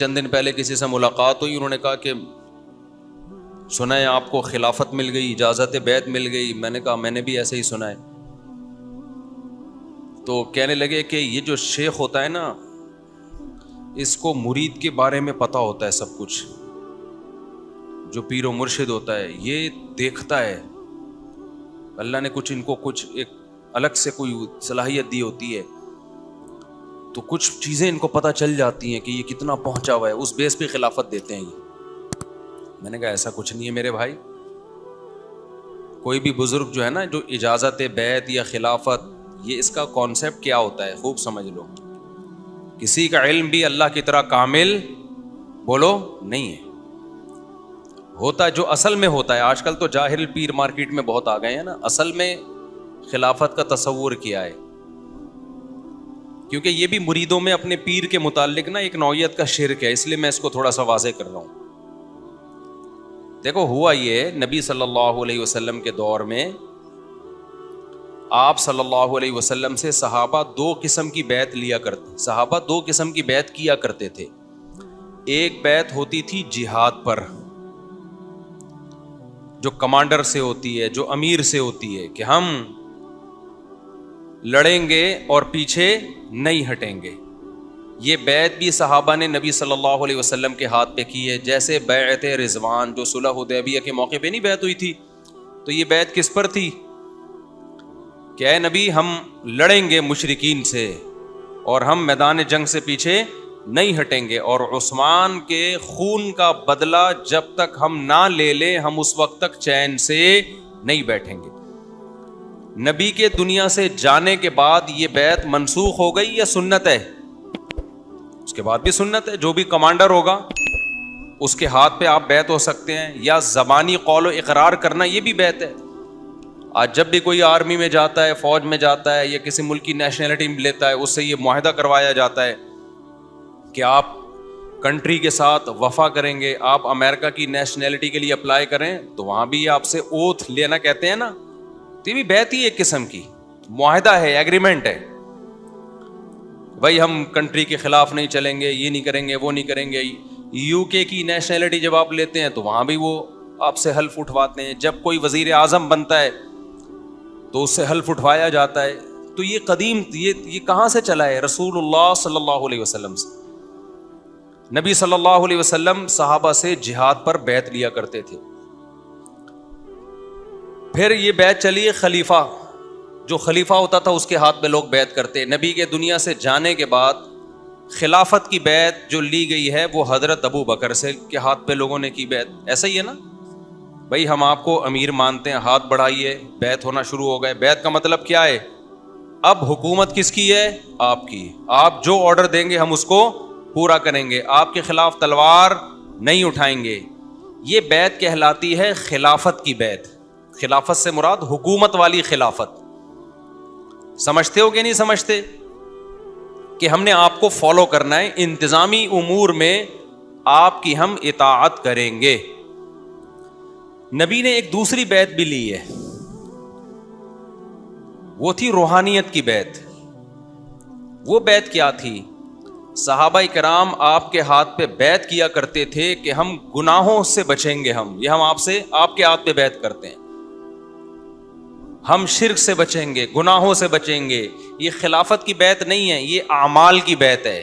چند دن پہلے کسی سے ملاقات ہوئی، انہوں نے کہا کہ سنا ہے آپ کو خلافت مل گئی، اجازت بیعت مل گئی. میں نے کہا میں نے بھی ایسے ہی سنا ہے. تو کہنے لگے کہ یہ جو شیخ ہوتا ہے نا، اس کو مرید کے بارے میں پتہ ہوتا ہے سب کچھ. جو پیر و مرشد ہوتا ہے یہ دیکھتا ہے، اللہ نے کچھ ان کو کچھ ایک الگ سے کوئی صلاحیت دی ہوتی ہے، تو کچھ چیزیں ان کو پتہ چل جاتی ہیں کہ یہ کتنا پہنچا ہوا ہے، اس بیس پہ خلافت دیتے ہیں یہ. میں نے کہا ایسا کچھ نہیں ہے میرے بھائی. کوئی بھی بزرگ جو ہے نا، جو اجازت بیعت یا خلافت، یہ اس کا کانسیپٹ کیا ہوتا ہے خوب سمجھ لو. کسی کا علم بھی اللہ کی طرح کامل بولو نہیں ہے. ہوتا جو اصل میں ہوتا ہے، آج کل تو جاہل پیر مارکیٹ میں بہت آ گئے ہیں نا، اصل میں خلافت کا تصور کیا ہے. کیونکہ یہ بھی مریدوں میں اپنے پیر کے متعلق نا ایک نوعیت کا شرک ہے، اس لیے میں اس کو تھوڑا سا واضح کر رہا ہوں. دیکھو ہوا یہ، نبی صلی اللہ علیہ وسلم کے دور میں آپ صلی اللہ علیہ وسلم سے صحابہ دو قسم کی بیعت لیا کرتے، صحابہ دو قسم کی بیعت کیا کرتے تھے. ایک بیعت ہوتی تھی جہاد پر، جو کمانڈر سے ہوتی ہے، جو امیر سے ہوتی ہے، کہ ہم لڑیں گے اور پیچھے نہیں ہٹیں گے. یہ بیعت بھی صحابہ نے نبی صلی اللہ علیہ وسلم کے ہاتھ پہ کی ہے. جیسے بیعت رضوان جو صلح حدیبیہ کے موقع پہ نہیں بیعت ہوئی تھی، تو یہ بیعت کس پر تھی کہ اے نبی ہم لڑیں گے مشرکین سے اور ہم میدان جنگ سے پیچھے نہیں ہٹیں گے، اور عثمان کے خون کا بدلہ جب تک ہم نہ لے لیں ہم اس وقت تک چین سے نہیں بیٹھیں گے. نبی کے دنیا سے جانے کے بعد یہ بیعت منسوخ ہو گئی یا سنت ہے؟ اس کے بعد بھی سنت ہے. جو بھی کمانڈر ہوگا اس کے ہاتھ پہ آپ بیعت ہو سکتے ہیں، یا زبانی قول و اقرار کرنا یہ بھی بیعت ہے. آج جب بھی کوئی آرمی میں جاتا ہے، فوج میں جاتا ہے، یا کسی ملک کی نیشنلٹی لیتا ہے، اس سے یہ معاہدہ کروایا جاتا ہے کہ آپ کنٹری کے ساتھ وفا کریں گے، آپ امریکہ کی نیشنلٹی کے لیے اپلائی کریں تو وہاں بھی آپ سے اوتھ لینا کہتے ہیں نا. تو یہ بھی بیعت ہی ایک قسم کی معاہدہ ہے، ایگریمنٹ ہے. بھائی ہم کنٹری کے خلاف نہیں چلیں گے، یہ نہیں کریں گے، وہ نہیں کریں گے. یو کے کی نیشنلٹی جب آپ لیتے ہیں تو وہاں بھی وہ آپ سے حلف اٹھواتے ہیں. جب کوئی وزیر اعظم بنتا ہے تو اس سے حلف اٹھوایا جاتا ہے. تو یہ قدیم یہ کہاں سے چلا ہے؟ رسول اللہ صلی اللہ علیہ وسلم سے. نبی صلی اللہ علیہ وسلم صحابہ سے جہاد پر بیعت لیا کرتے تھے. پھر یہ بیعت چلی خلیفہ، جو خلیفہ ہوتا تھا اس کے ہاتھ پہ لوگ بیعت کرتے. نبی کے دنیا سے جانے کے بعد خلافت کی بیعت جو لی گئی ہے وہ حضرت ابو بکر سے کے ہاتھ پہ لوگوں نے کی بیعت. ایسا ہی ہے نا بھائی، ہم آپ کو امیر مانتے ہیں، ہاتھ بڑھائیے، بیعت ہونا شروع ہو گئے. بیعت کا مطلب کیا ہے؟ اب حکومت کس کی ہے؟ آپ کی. آپ جو آرڈر دیں گے ہم اس کو پورا کریں گے، آپ کے خلاف تلوار نہیں اٹھائیں گے. یہ بیعت کہلاتی ہے خلافت کی بیعت. خلافت سے مراد حکومت والی خلافت. سمجھتے ہو کہ نہیں سمجھتے کہ ہم نے آپ کو فالو کرنا ہے، انتظامی امور میں آپ کی ہم اطاعت کریں گے. نبی نے ایک دوسری بیعت بھی لی ہے، وہ تھی روحانیت کی بیعت. وہ بیعت کیا تھی؟ صحابہ کرام آپ کے ہاتھ پہ بیعت کیا کرتے تھے کہ ہم گناہوں سے بچیں گے. ہم آپ سے آپ کے ہاتھ پہ بیعت کرتے ہیں، ہم شرک سے بچیں گے، گناہوں سے بچیں گے. یہ خلافت کی بیعت نہیں ہے، یہ اعمال کی بیعت ہے.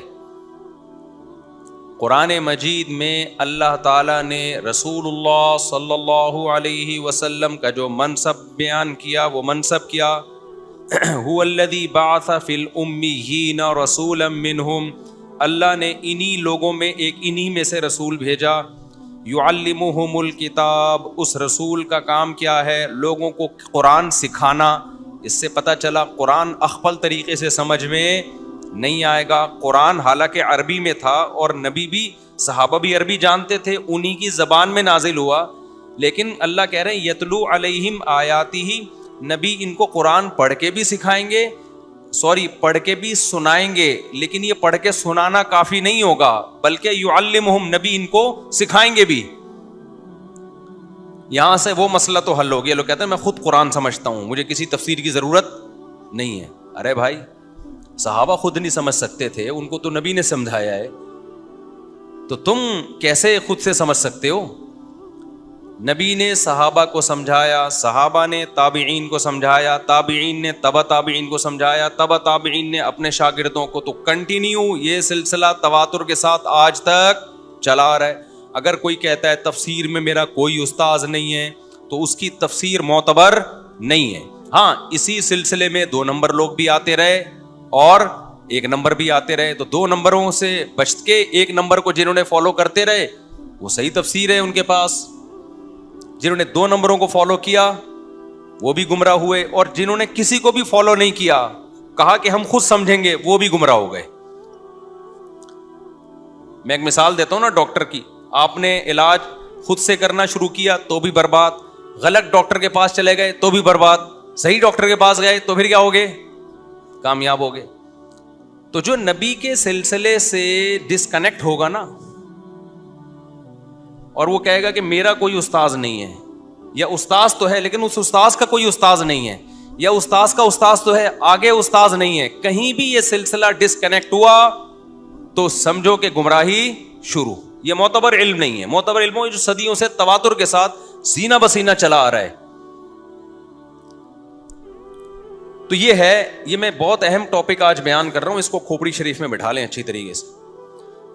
قرآن مجید میں اللہ تعالیٰ نے رسول اللہ صلی اللہ علیہ وسلم کا جو منصب بیان کیا، وہ منصب کیا هو الذی بعث فی الامیین رسولا منہم. اللہ نے انہی لوگوں میں انہی میں سے رسول بھیجا. یعلمہم الکتاب، اس رسول کا کام کیا ہے؟ لوگوں کو قرآن سکھانا. اس سے پتہ چلا قرآن اخفل طریقے سے سمجھ میں نہیں آئے گا. قرآن حالانکہ عربی میں تھا اور نبی بھی، صحابہ بھی عربی جانتے تھے، انہی کی زبان میں نازل ہوا. لیکن اللہ کہہ رہے ہیں یتلو علیہم آیاتہ، نبی ان کو قرآن پڑھ کے بھی سکھائیں گے، پڑھ کے بھی سنائیں گے. لیکن یہ پڑھ کے سنانا کافی نہیں ہوگا، بلکہ یعلمہم، نبی ان کو سکھائیں گے بھی. یہاں سے وہ مسئلہ تو حل ہو گیا. لوگ کہتے ہیں میں خود قرآن سمجھتا ہوں، مجھے کسی تفسیر کی ضرورت نہیں ہے. ارے بھائی، صحابہ خود نہیں سمجھ سکتے تھے، ان کو تو نبی نے سمجھایا ہے. تو تم کیسے خود سے سمجھ سکتے ہو؟ نبی نے صحابہ کو سمجھایا، صحابہ نے تابعین کو سمجھایا، تابعین نے تبع تابعین کو سمجھایا، تبع تابعین نے اپنے شاگردوں کو، تو کنٹینیو یہ سلسلہ تواتر کے ساتھ آج تک چلا رہا ہے۔ اگر کوئی کہتا ہے تفسیر میں میرا کوئی استاذ نہیں ہے تو اس کی تفسیر معتبر نہیں ہے۔ ہاں، اسی سلسلے میں 2 نمبر لوگ بھی آتے رہے اور 1 نمبر بھی آتے رہے، تو 2 نمبروں سے بچ کے 1 نمبر کو جنہوں نے فالو کرتے رہے وہ صحیح تفسیر ہے ان کے پاس، جنہوں نے 2 نمبروں کو فالو کیا وہ بھی گمراہ ہوئے، اور جنہوں نے کسی کو بھی فالو نہیں کیا، کہا کہ ہم خود سمجھیں گے، وہ بھی گمراہ ہو گئے۔ میں ایک مثال دیتا ہوں نا ڈاکٹر کی، آپ نے علاج خود سے کرنا شروع کیا تو بھی برباد، غلط ڈاکٹر کے پاس چلے گئے تو بھی برباد، صحیح ڈاکٹر کے پاس گئے تو پھر کیا ہوگے؟ کامیاب ہوگے۔ تو جو نبی کے سلسلے سے ڈسکنیکٹ ہوگا نا، اور وہ کہے گا کہ میرا کوئی استاذ نہیں ہے، یا استاذ تو ہے لیکن اس استاذ کا کوئی استاذ نہیں ہے، یا استاذ کا استاذ تو ہے آگے استاذ نہیں ہے، کہیں بھی یہ سلسلہ ڈسکنیکٹ ہوا تو سمجھو کہ گمراہی شروع۔ یہ معتبر علم نہیں ہے۔ معتبر علم جو صدیوں سے تواتر کے ساتھ سینہ بسینہ چلا آ رہا ہے۔ تو یہ ہے، یہ میں بہت اہم ٹاپک آج بیان کر رہا ہوں، اس کو کھوپڑی شریف میں بٹھا لیں اچھی طریقے سے۔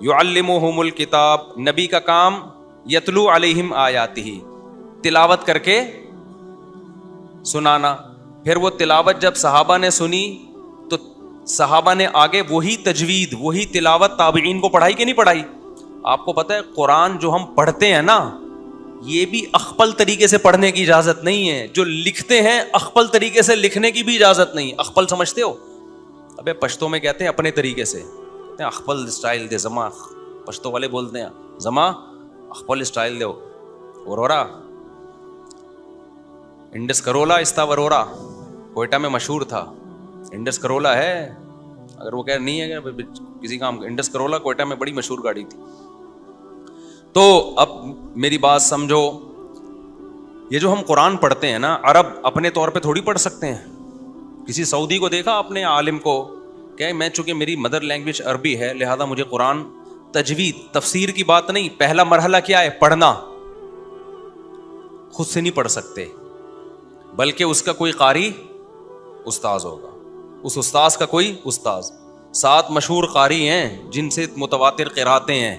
یعلمہم الکتاب، نبی کا کام یتلو علیہم آیاتہ، تلاوت کر کے سنانا۔ پھر وہ تلاوت جب صحابہ نے سنی تو صحابہ نے آگے وہی تجوید، وہی تلاوت تابعین کو پڑھائی کہ نہیں پڑھائی؟ آپ کو پتہ ہے قرآن جو ہم پڑھتے ہیں نا، یہ بھی اخپل طریقے سے پڑھنے کی اجازت نہیں ہے، جو لکھتے ہیں اخپل طریقے سے لکھنے کی بھی اجازت نہیں۔ اخپل سمجھتے ہو؟ ابے پشتو میں کہتے ہیں اپنے طریقے سے، کہتے ہیں اخپل اسٹائل دے زما، پشتو والے بولتے ہیں زما اخپل اسٹائل دے ورورا، انڈس کرولا استا ورورا، کوئٹہ میں مشہور تھا۔ انڈس کرولا ہے، اگر وہ کہہ نہیں ہے کہ کسی کام کا، انڈس کرولا کوئٹہ میں بڑی مشہور گاڑی تھی۔ تو اب میری بات سمجھو، یہ جو ہم قرآن پڑھتے ہیں نا، عرب اپنے طور پہ تھوڑی پڑھ سکتے ہیں۔ کسی سعودی کو دیکھا آپ نے عالم کو کہ میں چونکہ میری مدر لینگویج عربی ہے لہذا مجھے قرآن تجوید تفسیر کی بات نہیں، پہلا مرحلہ کیا ہے؟ پڑھنا۔ خود سے نہیں پڑھ سکتے بلکہ اس کا کوئی قاری استاذ ہوگا، اس استاذ کا کوئی استاذ۔ 7 مشہور قاری ہیں جن سے متواتر قراتیں ہیں۔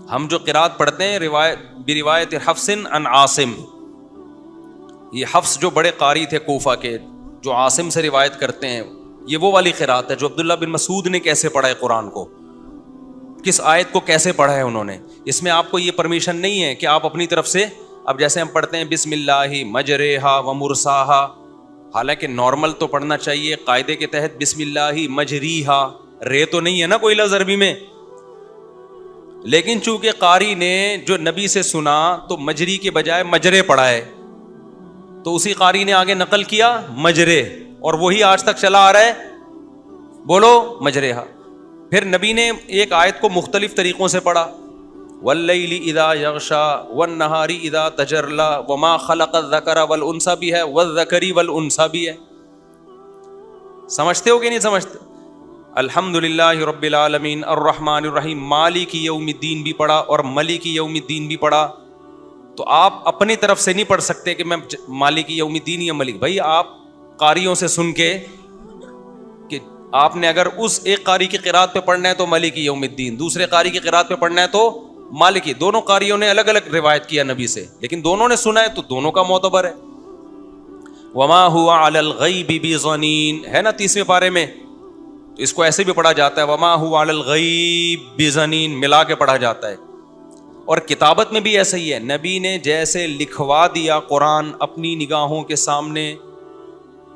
ہم جو قرات پڑھتے ہیں روایت حفص عن عاصم، یہ حفص جو بڑے قاری تھے کوفہ کے، جو عاصم سے روایت کرتے ہیں، یہ وہ والی قرات ہے جو عبداللہ بن مسعود نے کیسے پڑھا ہے قرآن کو، کس آیت کو کیسے پڑھا ہے انہوں نے۔ اس میں آپ کو یہ پرمیشن نہیں ہے کہ آپ اپنی طرف سے، اب جیسے ہم پڑھتے ہیں بسم اللہ مجریہا و مرساہا، حالانکہ نارمل تو پڑھنا چاہیے قاعدے کے تحت بسم اللہ مجریہا، رے تو نہیں ہے نا کوئی لفظ عربی میں، لیکن چونکہ قاری نے جو نبی سے سنا تو مجری کے بجائے مجرے پڑھا ہے، تو اسی قاری نے آگے نقل کیا مجرے، اور وہی آج تک چلا آ رہا ہے، بولو مجریہا۔ پھر نبی نے ایک آیت کو مختلف طریقوں سے پڑھا، واللیل اذا یغشا والنہار اذا تجلی وما خلق الذکر والانثی بھی ہے، والذکر والانثی بھی ہے۔ سمجھتے ہو کہ نہیں سمجھتے؟ الحمدللہ رب العالمین الرحمن الرحیم، مالک یوم الدین بھی پڑھا اور ملک یوم الدین بھی پڑھا۔ تو آپ اپنی طرف سے نہیں پڑھ سکتے کہ میں مالک یوم الدین یا ملک، بھائی آپ قاریوں سے سن کے، کہ آپ نے اگر اس ایک قاری کی قرات پہ پڑھنا ہے تو ملک یوم الدین، دوسرے قاری کی قرات پہ پڑھنا ہے تو مالکی، دونوں قاریوں نے الگ الگ روایت کیا نبی سے، لیکن دونوں نے سنا ہے تو دونوں کا معتبر ہے۔ وما هو علی الغیب بضنین ہے نا 30ویں پارے میں، تو اس کو ایسے بھی پڑھا جاتا ہے وما هو علی الغیب بضنین، ملا کے پڑھا جاتا ہے۔ اور کتابت میں بھی ایسا ہی ہے، نبی نے جیسے لکھوا دیا قرآن اپنی نگاہوں کے سامنے،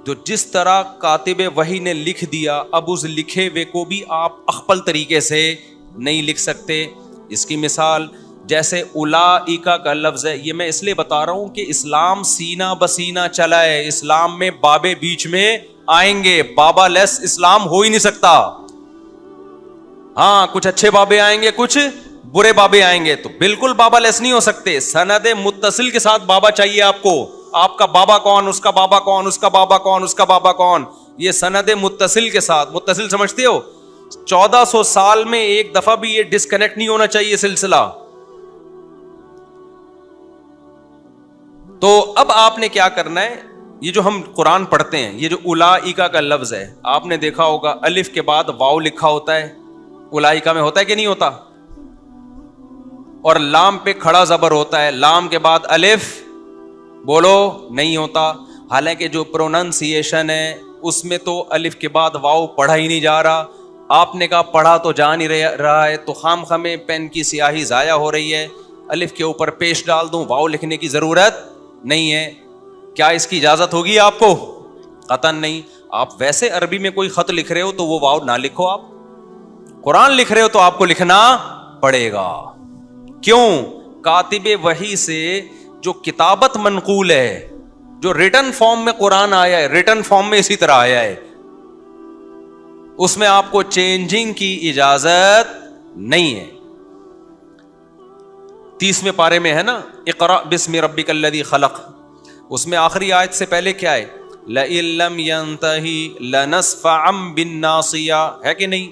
جو جس طرح کاتب وحی نے لکھ دیا، اب اس لکھے ہوئے کو بھی آپ اخپل طریقے سے نہیں لکھ سکتے۔ اس کی مثال جیسے اولائکا کا لفظ ہے، یہ میں اس لیے بتا رہا ہوں کہ اسلام سینہ بسینہ چلا ہے، اسلام میں بابے بیچ میں آئیں گے، بابا لیس اسلام ہو ہی نہیں سکتا۔ ہاں کچھ اچھے بابے آئیں گے، کچھ برے بابے آئیں گے، تو بالکل بابا لیس نہیں ہو سکتے۔ سند متصل کے ساتھ بابا چاہیے آپ کو، آپ کا بابا کون، اس کا بابا کون، اس کا بابا کون، اس کا بابا کون، یہ سند متصل کے ساتھ۔ متصل سمجھتے ہو؟ 1400 سال میں ایک دفعہ بھی یہ ڈسکنیکٹ نہیں ہونا چاہیے سلسلہ. تو اب آپ نے کیا کرنا ہے, یہ جو ہم قرآن پڑھتے ہیں, یہ جو اولائکا کا لفظ ہے, آپ نے دیکھا ہوگا الف کے بعد واو لکھا ہوتا ہے, اولائکا میں ہوتا ہے کہ نہیں ہوتا, اور لام پہ کھڑا زبر ہوتا ہے, لام کے بعد الف بولو نہیں ہوتا. حالانکہ جو پروننسیشن ہے اس میں تو الف کے بعد واو پڑھا ہی نہیں جا رہا. آپ نے کہا پڑھا تو جا نہیں رہا ہے, تو خام خامے پین کی سیاہی ضائع ہو رہی ہے, الف کے اوپر پیش ڈال دوں, واو لکھنے کی ضرورت نہیں ہے. کیا اس کی اجازت ہوگی آپ کو؟ قطعاً نہیں. آپ ویسے عربی میں کوئی خط لکھ رہے ہو تو وہ واو نہ لکھو, آپ قرآن لکھ رہے ہو تو آپ کو لکھنا پڑے گا. کیوں؟ کاتب وحی سے جو کتابت منقول ہے, جو ریٹن فارم میں قرآن آیا ہے, ریٹن فارم میں اسی طرح آیا ہے, اس میں آپ کو چینجنگ کی اجازت نہیں ہے. 30ویں پارے میں ہے نا, اقرأ بسم ربک الذی خلق, اس میں آخری آیت سے پہلے کیا ہے؟ لئن لم ينتہی لنصفعا بالناصیہ, ہے کہ نہیں؟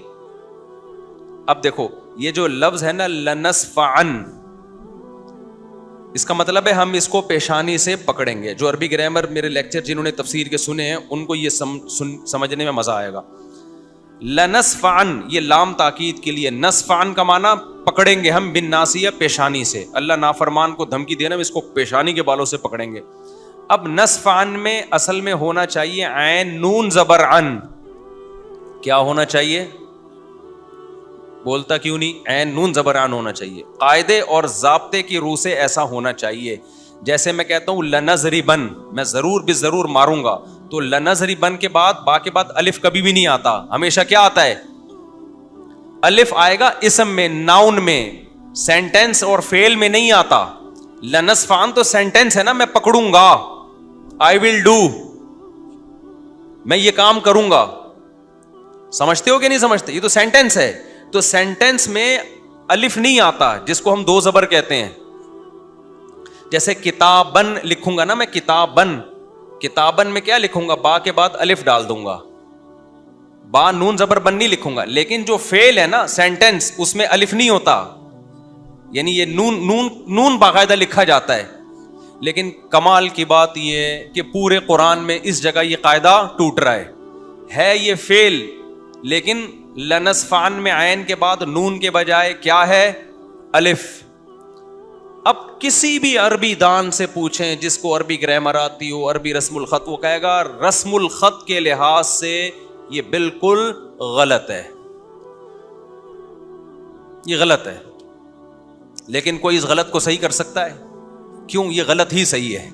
اب دیکھو یہ جو لفظ ہے نا لنصفعا, اس کا مطلب ہے ہم اس کو پیشانی سے پکڑیں گے. جو عربی گرامر میرے لیکچر جنہوں نے تفسیر کے سنے ہیں ان کو یہ سمجھنے میں مزہ آئے گا. لنصفعن یہ لام تاکید کے لیے, نصفعن کا معنی پکڑیں گے ہم, بالناصیہ پیشانی سے. اللہ نافرمان کو دھمکی دینا, اس کو پیشانی کے بالوں سے پکڑیں گے. اب نصفعن میں اصل میں ہونا چاہیے عین نون زبر عن. کیا ہونا چاہیے؟ بولتا کیوں نہیں؟ عین نون زبر عن ہونا چاہیے. قاعدے اور ضابطے کی روح سے ایسا ہونا چاہیے. جیسے میں کہتا ہوں لنضربن, میں ضرور بھی ضرور ماروں گا, تو لنضربن کے بعد با کے بعد الف کبھی بھی نہیں آتا, ہمیشہ کیا آتا ہے؟ الف آئے گا اسم میں, ناؤن میں, سینٹینس اور فعل میں نہیں آتا. لنصفعن تو سینٹینس ہے نا, میں پکڑوں گا, I will do, میں یہ کام کروں گا. سمجھتے ہو کہ نہیں سمجھتے؟ یہ تو سینٹینس ہے. تو سینٹینس میں الف نہیں آتا, جس کو ہم دو زبر کہتے ہیں. جیسے کتابن لکھوں گا نا میں, کتابن, کتابن میں کیا لکھوں گا؟ با کے بعد الف ڈال دوں گا, با نون زبر بن نہیں لکھوں گا. لیکن جو فعل ہے نا سینٹینس, اس میں الف نہیں ہوتا, یعنی یہ نون باقاعدہ لکھا جاتا ہے. لیکن کمال کی بات یہ کہ پورے قرآن میں اس جگہ یہ قاعدہ ٹوٹ رہا ہے یہ فعل, لیکن لنصفعن میں عین کے بعد نون کے بجائے کیا ہے؟ الف. اب کسی بھی عربی دان سے پوچھیں جس کو عربی گرامر آتی ہو, عربی رسم الخط, وہ کہے گا رسم الخط کے لحاظ سے یہ بالکل غلط ہے, یہ غلط ہے. لیکن کوئی اس غلط کو صحیح کر سکتا ہے؟ کیوں؟ یہ غلط ہی صحیح ہے.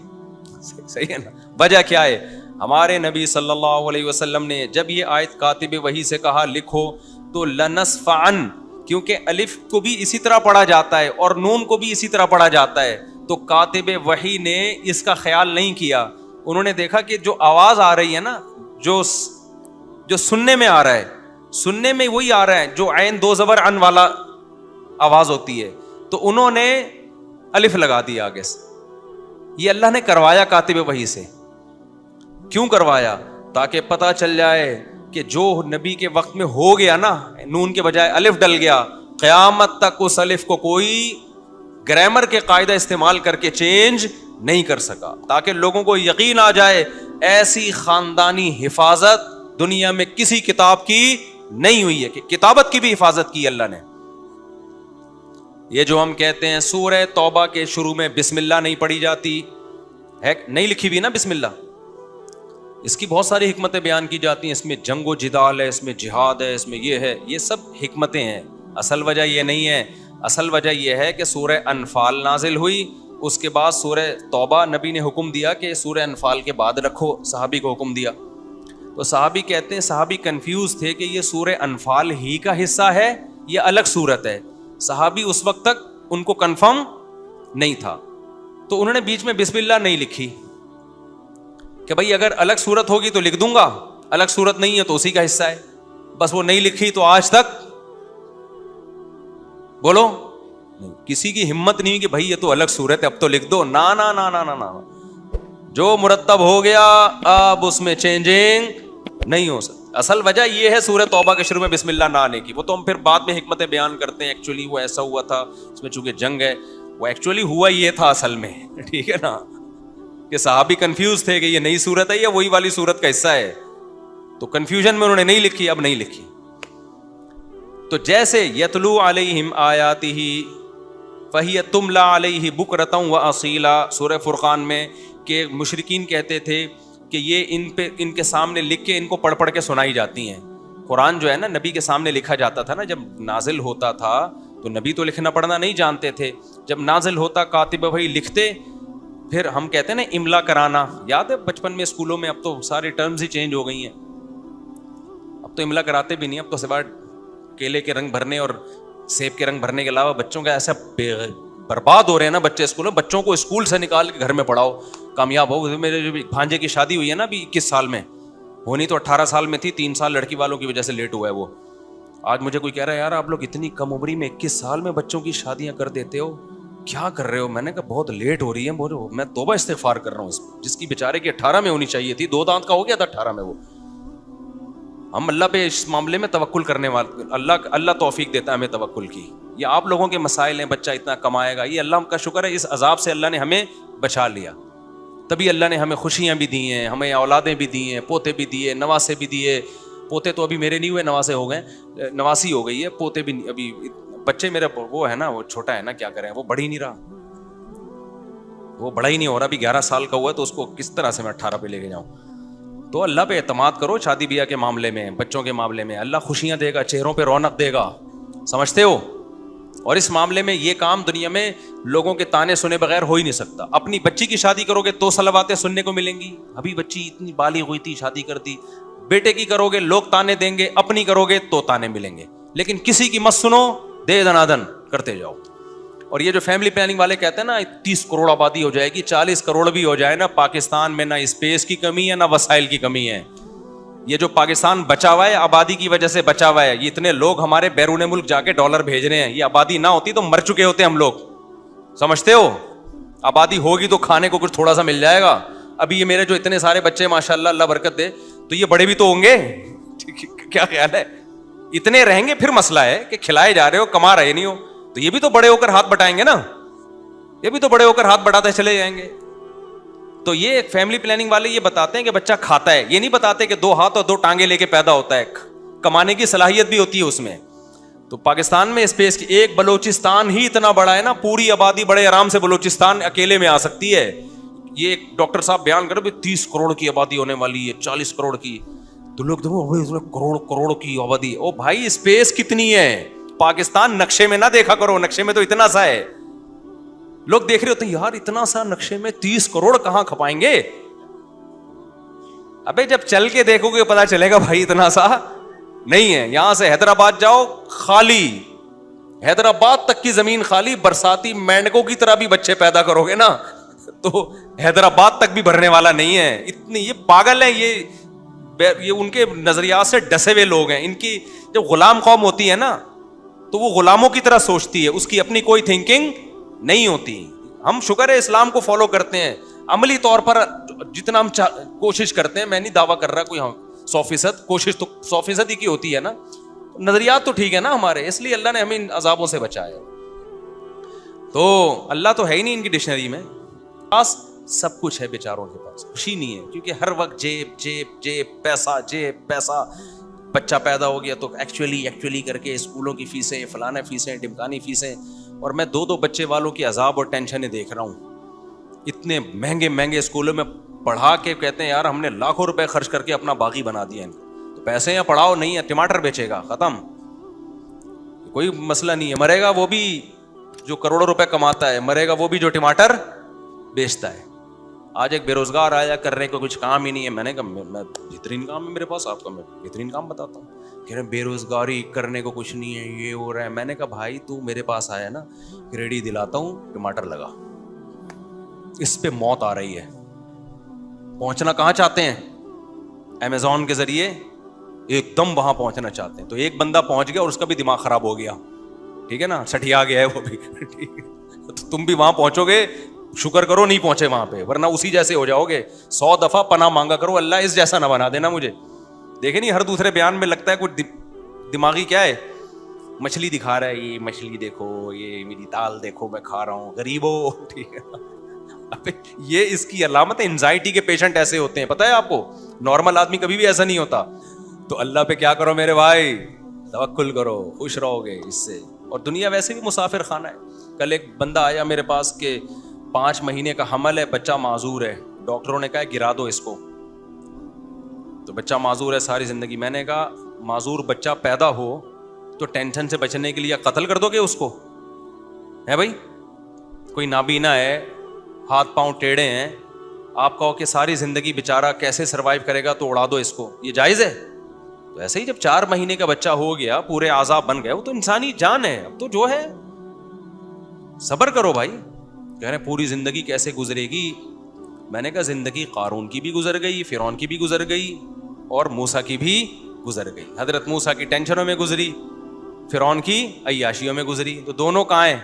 صحیح ہے نا؟ وجہ کیا ہے؟ ہمارے نبی صلی اللہ علیہ وسلم نے جب یہ آیت کاتب وحی سے کہا لکھو, تو لنصفعن, کیونکہ الف کو بھی اسی طرح پڑھا جاتا ہے اور نون کو بھی اسی طرح پڑھا جاتا ہے, تو کاتب وحی نے اس کا خیال نہیں کیا. انہوں نے دیکھا کہ جو آواز آ رہی ہے نا, جو سننے میں آ رہا ہے, سننے میں وہی آ رہا ہے جو عین دو زبر عن والا آواز ہوتی ہے, تو انہوں نے الف لگا دیا آگے سے. یہ اللہ نے کروایا کاتب وحی سے. کیوں کروایا؟ تاکہ پتہ چل جائے کہ جو نبی کے وقت میں ہو گیا نا, نون کے بجائے الف ڈل گیا, قیامت تک اس الف کو کوئی گرامر کے قاعدہ استعمال کر کے چینج نہیں کر سکا. تاکہ لوگوں کو یقین آ جائے ایسی خاندانی حفاظت دنیا میں کسی کتاب کی نہیں ہوئی ہے, کہ کتابت کی بھی حفاظت کی اللہ نے. یہ جو ہم کہتے ہیں سورہ توبہ کے شروع میں بسم اللہ نہیں پڑھی جاتی ہے, نہیں لکھی بھی نا بسم اللہ, اس کی بہت ساری حکمتیں بیان کی جاتی ہیں. اس میں جنگ و جدال ہے, اس میں جہاد ہے, اس میں یہ ہے, یہ سب حکمتیں ہیں. اصل وجہ یہ نہیں ہے. اصل وجہ یہ ہے کہ سورہ انفال نازل ہوئی, اس کے بعد سورہ توبہ نبی نے حکم دیا کہ سورہ انفال کے بعد رکھو, صحابی کو حکم دیا. تو صحابی کہتے ہیں صحابی کنفیوز تھے کہ یہ سورہ انفال ہی کا حصہ ہے یا الگ صورت ہے. صحابی اس وقت تک ان کو کنفرم نہیں تھا, تو انہوں نے بیچ میں بسم اللہ نہیں لکھی کہ بھائی اگر الگ صورت ہوگی تو لکھ دوں گا, الگ صورت نہیں ہے تو اسی کا حصہ ہے. بس وہ نہیں لکھی تو آج تک بولو کسی کی ہمت نہیں کہ بھائی یہ تو الگ صورت ہے اب تو لکھ دو. نا نا نا نا نا نا, جو مرتب ہو گیا اب اس میں چینجنگ نہیں ہو سکتی. اصل وجہ یہ ہے سورہ توبہ کے شروع میں بسم اللہ نہ آنے کی. وہ تو ہم پھر بعد میں حکمتیں بیان کرتے ہیں, ایکچولی وہ ایسا ہوا تھا, اس میں چونکہ جنگ ہے, وہ ایکچولی ہوا یہ تھا اصل میں, ٹھیک ہے نا, کہ صحابی کنفیوز تھے کہ یہ نئی صورت ہے یا وہی والی صورت کا حصہ ہے, تو کنفیوژن میں انہوں نے نہیں لکھی, اب نہیں لکھی. تو جیسے یتلو علیہم آیاتہ فہی تملا علیہ بکرۃ واصیلا, سورہ فرقان میں, کہ مشرکین کہتے تھے کہ یہ ان کے سامنے لکھ کے ان کو پڑھ پڑھ کے سنائی جاتی ہیں. قرآن جو ہے نا نبی کے سامنے لکھا جاتا تھا نا, جب نازل ہوتا تھا تو نبی تو لکھنا پڑھنا نہیں جانتے تھے, جب نازل ہوتا کاتب بھائی لکھتے, پھر ہم کہتے ہیں نا املا کرانا, یاد ہے بچپن میں اسکولوں میں, اب تو ساری ٹرمز ہی چینج ہو گئی ہیں, اب تو املا کراتے بھی نہیں, اب تو سوائے کیلے کے رنگ بھرنے اور سیب کے رنگ بھرنے کے علاوہ بچوں کا ایسا برباد ہو رہے ہیں نا بچے اسکول میں, بچوں کو اسکول سے نکال کے گھر میں پڑھاؤ, کامیاب ہو. میرے جو بھانجے کی شادی ہوئی ہے نا ابھی 21 سال میں, ہونی تو 18 سال میں تھی, 3 سال لڑکی والوں کی وجہ سے لیٹ ہوا ہے وہ. آج مجھے کوئی کہہ رہا ہے یار آپ لوگ اتنی کم عمری میں 21 سال میں بچوں کی شادیاں کر دیتے ہو, کیا کر رہے ہو؟ میں نے کہا بہت لیٹ ہو رہی ہے, میں توبہ استغفار کر رہا ہوں, جس کی بیچارے کی 18 میں ہونی چاہیے تھی, 2 دانت کا ہو گیا تھا 18 میں وہ. ہم اللہ پہ اس معاملے میں توکل کرنے والے, اللہ توفیق دیتا ہے ہمیں توکل کی. یہ آپ لوگوں کے مسائل ہیں, بچہ اتنا کمائے گا, یہ اللہ کا شکر ہے, اس عذاب سے اللہ نے ہمیں بچا لیا, تبھی اللہ نے ہمیں خوشیاں بھی دی ہیں, ہمیں اولادیں بھی دی ہیں, پوتے بھی دیے, نواسے بھی دیے. پوتے تو ابھی میرے نہیں ہوئے, نواسے ہو گئے, نواسی ہو گئی ہے, پوتے بھی ابھی, بچے میرے وہ ہے نا, وہ چھوٹا ہے نا, کیا کریں, وہ بڑھ ہی نہیں رہا, وہ بڑا ہی نہیں ہو رہا, ابھی 11 سال کا ہوا ہے, تو اس کو کس طرح سے میں 18 پہ لے کے جاؤں. تو اللہ پہ اعتماد کرو شادی بیاہ کے معاملے میں, بچوں کے معاملے میں, اللہ خوشیاں دے گا, چہروں پہ رونق دے گا, سمجھتے ہو. اور اس معاملے میں یہ کام دنیا میں لوگوں کے تانے سنے بغیر ہو ہی نہیں سکتا. اپنی بچی کی شادی کرو گے تو صلواتیں سننے کو ملیں گی, ابھی بچی اتنی بالغ ہوئی تھی شادی کر دی. بیٹے کی کرو گے لوگ تانے دیں گے, اپنی کرو گے تو تانے ملیں گے, لیکن کسی کی مت سنو, دے دنادن کرتے جاؤ. اور یہ جو فیملی پلاننگ والے کہتے ہیں نا 30 کروڑ آبادی ہو جائے گی, 40 کروڑ بھی ہو جائے نا, پاکستان میں نہ اسپیس کی کمی ہے نہ وسائل کی کمی ہے. یہ جو پاکستان بچا ہوا ہے آبادی کی وجہ سے بچا ہوا ہے, یہ اتنے لوگ ہمارے بیرون ملک جا کے ڈالر بھیج رہے ہیں, یہ آبادی نہ ہوتی تو مر چکے ہوتے ہم لوگ, سمجھتے ہو. آبادی ہوگی تو کھانے کو کچھ تھوڑا سا مل جائے گا. ابھی یہ میرے جو اتنے سارے بچے ماشاء اللہ, اللہ برکت دے, تو یہ بڑے بھی تو ہوں گے, کیا خیال ہے, اتنے رہیں گے. پھر مسئلہ ہے کہ کھلائے جا رہے ہو, کما رہے نہیں ہو, تو یہ بھی تو بڑے ہو کر ہاتھ بٹائیں گے نا, یہ بھی تو بڑے ہو کر ہاتھ بٹاتے چلے جائیں گے. تو یہ فیملی پلاننگ والے یہ بتاتے ہیں کہ بچہ کھاتا ہے, یہ نہیں بتاتے کہ 2 ہاتھ اور 2 ٹانگیں لے کے پیدا ہوتا ہے, کمانے کی صلاحیت بھی ہوتی ہے اس میں. تو پاکستان میں اسپیس کی, ایک بلوچستان ہی اتنا بڑا ہے نا, پوری آبادی بڑے آرام سے بلوچستان اکیلے میں آ سکتی ہے. یہ ایک ڈاکٹر صاحب بیان کرو 30 کروڑ کی آبادی ہونے والی ہے, 40 کروڑ کی, تو لوگ کروڑ کی آبادی. او بھائی اسپیس کتنی ہے, پاکستان نقشے میں نہ دیکھا کرو, نقشے میں تو اتنا سا ہے. لوگ دیکھ رہے ہوتے ہیں یار اتنا سا نقشے میں 30 کروڑ کہاں کھپائیں گے. ابے جب چل کے دیکھو گے پتا چلے گا بھائی اتنا سا نہیں ہے. یہاں سے حیدرآباد جاؤ خالی, حیدرآباد تک کی زمین خالی, برساتی مینڈکوں کی طرح بھی بچے پیدا کرو گے نا تو حیدرآباد تک بھی بھرنے والا نہیں ہے. اتنی یہ پاگل ہے, یہ ان کے نظریات سے ڈسے ہوئے لوگ ہیں. ان کی جب غلام قوم ہوتی ہے نا تو وہ غلاموں کی طرح سوچتی ہے, اس کی اپنی کوئی تھنکنگ نہیں ہوتی. ہم شکر ہے اسلام کو فالو کرتے ہیں, عملی طور پر جتنا ہم کوشش کرتے ہیں, میں نہیں دعویٰ کر رہا کوئی 100%, کوشش تو 100% ہی کی ہوتی ہے نا, نظریات تو ٹھیک ہے نا ہمارے, اس لیے اللہ نے ہمیں ان عذابوں سے بچایا. تو اللہ تو ہے ہی نہیں ان کی ڈکشنری میں, پاس سب کچھ ہے بیچاروں کے پاس, خوشی نہیں ہے, کیونکہ ہر وقت جیب جیب جیب پیسہ, جیب پیسہ. بچہ پیدا ہو گیا تو ایکچولی کر کے اسکولوں کی فیسیں, فلانے فیسیں, ڈمکانی فیسیں. اور میں 2 بچے والوں کی عذاب اور ٹینشنیں دیکھ رہا ہوں. اتنے مہنگے اسکولوں میں پڑھا کے کہتے ہیں یار ہم نے لاکھوں روپے خرچ کر کے اپنا باغی بنا دیا ان کو, تو پیسے یا پڑھاؤ نہیں ہے, ٹماٹر بیچے گا, ختم, کوئی مسئلہ نہیں ہے. مرے گا وہ بھی جو کروڑوں روپے کماتا ہے, مرے گا وہ بھی جو ٹماٹر بیچتا ہے. آج ایک بے روزگار آیا, کرنے کو کچھ کام ہی نہیں ہے. میں نے کہا میں بہترین کام ہے میرے پاس, آپ کا میں بہترین کام بتاتا ہوں. کہہ رہے بے روزگاری, کرنے کو کچھ نہیں ہے, یہ ہو رہا ہے. میں نے کہا بھائی تو میرے پاس آیا نا, ریڈی دلاتا ہوں, ٹماٹر لگا, اس پہ موت آ رہی ہے. پہنچنا کہاں چاہتے ہیں؟ امیزون کے ذریعے ایک دم وہاں پہنچنا چاہتے ہیں. تو ایک بندہ پہنچ گیا اور اس کا بھی دماغ خراب ہو گیا, ٹھیک ہے نا, سٹھیا گیا ہے وہ بھی, تو تم بھی وہاں پہنچو گے, شکر کرو نہیں پہنچے وہاں پہ, ورنہ اسی جیسے ہو جاؤ گے. 100 دفعہ پناہ مانگا کرو, اللہ اس جیسا نہ بنا دینا مجھے. دیکھیں نہیں ہر دوسرے بیان میں لگتا ہے کوئی دماغی کیا ہے, مچھلی دکھا رہا ہے, یہ مچھلی دیکھو, یہ میری دال دیکھو میں کھا رہا ہوں, غریبو, ٹھیک ہے. یہ اس کی علامت ہے. انزائٹی کے پیشنٹ ایسے ہوتے ہیں, پتہ ہے آپ کو, نارمل آدمی کبھی بھی ایسا نہیں ہوتا. تو اللہ پہ کیا کرو میرے بھائی, توکل کرو, خوش رہو گے اس سے. اور دنیا ویسے بھی مسافر خانہ ہے. کل ایک بندہ آیا میرے پاس کہ 5 مہینے کا حمل ہے, بچہ معذور ہے, ڈاکٹروں نے کہا گرا دو اس کو. تو بچہ معذور ہے ساری زندگی. میں نے کہا معذور بچہ پیدا ہو تو ٹینشن سے بچنے کے لیے قتل کر دو گے اس کو, ہے بھائی؟ کوئی نابینا ہے, ہاتھ پاؤں ٹیڑھے ہیں, آپ کہو کہ ساری زندگی بیچارہ کیسے سروائیو کرے گا تو اڑا دو اس کو, یہ جائز ہے؟ تو ایسے ہی جب 4 مہینے کا بچہ ہو گیا, پورے اعضاء بن گئے, وہ تو انسانی جان ہے, اب تو جو ہے صبر کرو بھائی. کہہ رہے پوری زندگی کیسے گزرے گی؟ میں نے کہا زندگی قارون کی بھی گزر گئی, فرعون کی بھی گزر گئی, اور موسیٰ کی بھی گزر گئی. حضرت موسیٰ کی ٹینشنوں میں گزری, فرعون کی عیاشیوں میں گزری. تو دونوں کہاں ہیں؟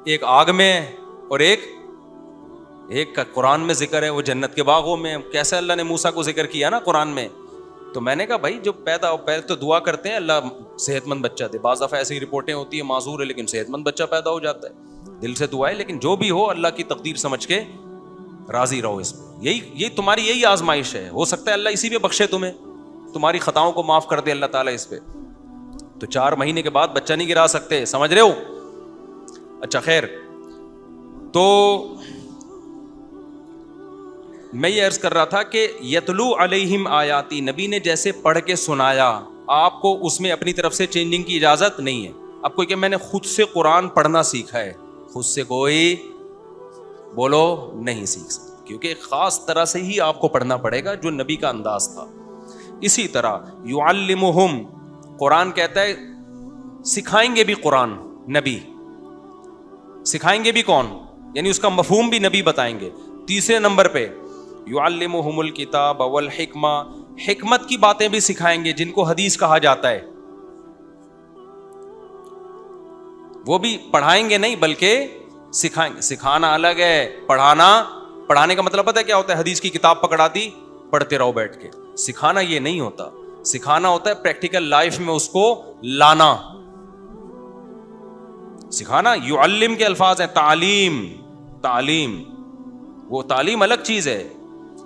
ایک آگ میں ہے اور ایک کا قرآن میں ذکر ہے, وہ جنت کے باغوں میں. کیسے اللہ نے موسیٰ کو ذکر کیا نا قرآن میں. تو میں نے کہا بھائی جو پیدا ہو, پہلے تو دعا کرتے ہیں اللہ صحت مند بچہ دے. بعض دفعہ ایسی رپورٹیں ہوتی ہیں معذور ہے لیکن صحت مند بچہ پیدا ہو جاتا ہے, دل سے دعا ہے. لیکن جو بھی ہو اللہ کی تقدیر سمجھ کے راضی رہو اس پہ. یہی تمہاری یہی آزمائش ہے. ہو سکتا ہے اللہ اسی پہ بخشے تمہیں, تمہاری خطاؤں کو معاف کر دے اللہ تعالیٰ اس پہ. تو 4 مہینے کے بعد بچہ نہیں گرا سکتے, سمجھ رہے ہو؟ اچھا خیر, تو میں یہ عرض کر رہا تھا کہ یتلو علیہم آیاتی, نبی نے جیسے پڑھ کے سنایا, آپ کو اس میں اپنی طرف سے چینجنگ کی اجازت نہیں ہے. اب کوئی کہ میں نے خود سے قرآن پڑھنا سیکھا ہے, خود سے کوئی بولو نہیں سیکھ سکتا, کیونکہ ایک خاص طرح سے ہی آپ کو پڑھنا پڑے گا جو نبی کا انداز تھا. اسی طرح یعلمہم, قرآن کہتا ہے سکھائیں گے بھی قرآن, نبی سکھائیں گے بھی کون؟ یعنی اس کا مفہوم بھی نبی بتائیں گے. تیسرے نمبر پہ یعلمہم الکتاب والحکمہ, حکمت کی باتیں بھی سکھائیں گے جن کو حدیث کہا جاتا ہے. وہ بھی پڑھائیں گے نہیں بلکہ سکھائیں گے. سکھانا الگ ہے, پڑھانے کا مطلب پتہ ہے کیا ہوتا ہے؟ حدیث کی کتاب پکڑا دی, پڑھتے رہو بیٹھ کے. سکھانا یہ نہیں ہوتا. سکھانا ہوتا ہے پریکٹیکل لائف میں اس کو لانا. سکھانا یعلم کے الفاظ ہیں, تعلیم, وہ تعلیم الگ چیز ہے.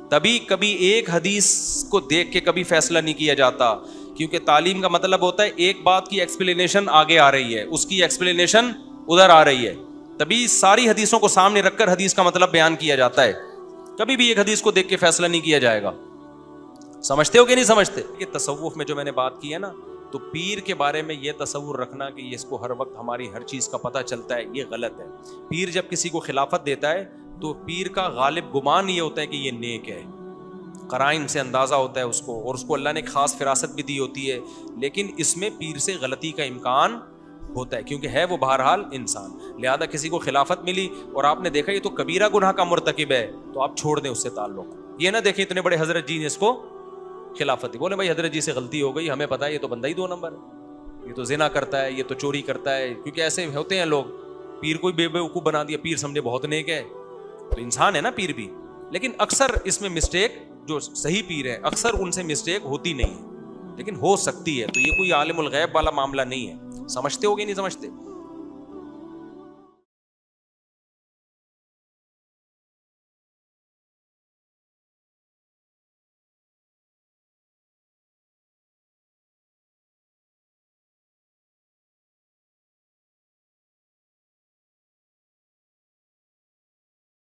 تبھی کبھی ایک حدیث کو دیکھ کے کبھی فیصلہ نہیں کیا جاتا, کیونکہ تعلیم کا مطلب ہوتا ہے ایک بات کی ایکسپلینیشن آگے آ رہی ہے, اس کی ایکسپلینیشن ادھر آ رہی ہے, تبھی ساری حدیثوں کو سامنے رکھ کر حدیث کا مطلب بیان کیا جاتا ہے. کبھی بھی ایک حدیث کو دیکھ کے فیصلہ نہیں کیا جائے گا. سمجھتے ہو کہ نہیں سمجھتے؟ یہ تصوف میں جو میں نے بات کی ہے نا, تو پیر کے بارے میں یہ تصور رکھنا کہ اس کو ہر وقت ہماری ہر چیز کا پتہ چلتا ہے, یہ غلط ہے. پیر جب کسی کو خلافت دیتا ہے تو پیر کا غالب گمان یہ ہوتا ہے کہ یہ نیک ہے, قرائن سے اندازہ ہوتا ہے اس کو, اور اس کو اللہ نے ایک خاص فراست بھی دی ہوتی ہے. لیکن اس میں پیر سے غلطی کا امکان ہوتا ہے, کیونکہ ہے وہ بہرحال انسان. لہذا کسی کو خلافت ملی اور آپ نے دیکھا یہ تو کبیرہ گناہ کا مرتکب ہے, تو آپ چھوڑ دیں اس سے تعلق. یہ نہ دیکھیں اتنے بڑے حضرت جی نے اس کو خلافت دی, بولے بھائی حضرت جی سے غلطی ہو گئی, ہمیں پتا ہے یہ تو بندہ ہی 2 نمبر ہے, یہ تو زنا کرتا ہے, یہ تو چوری کرتا ہے. کیونکہ ایسے ہوتے ہیں لوگ, پیر کو بے وقوف بنا دیا, پیر سمجھے بہت نیک ہے. تو انسان ہے نا پیر بھی, لیکن اکثر اس میں مسٹیک, جو صحیح پیر ہے اکثر ان سے مسٹیک ہوتی نہیں ہے, لیکن ہو سکتی ہے. تو یہ کوئی عالم الغیب والا معاملہ نہیں ہے. سمجھتے ہو گے نہیں سمجھتے؟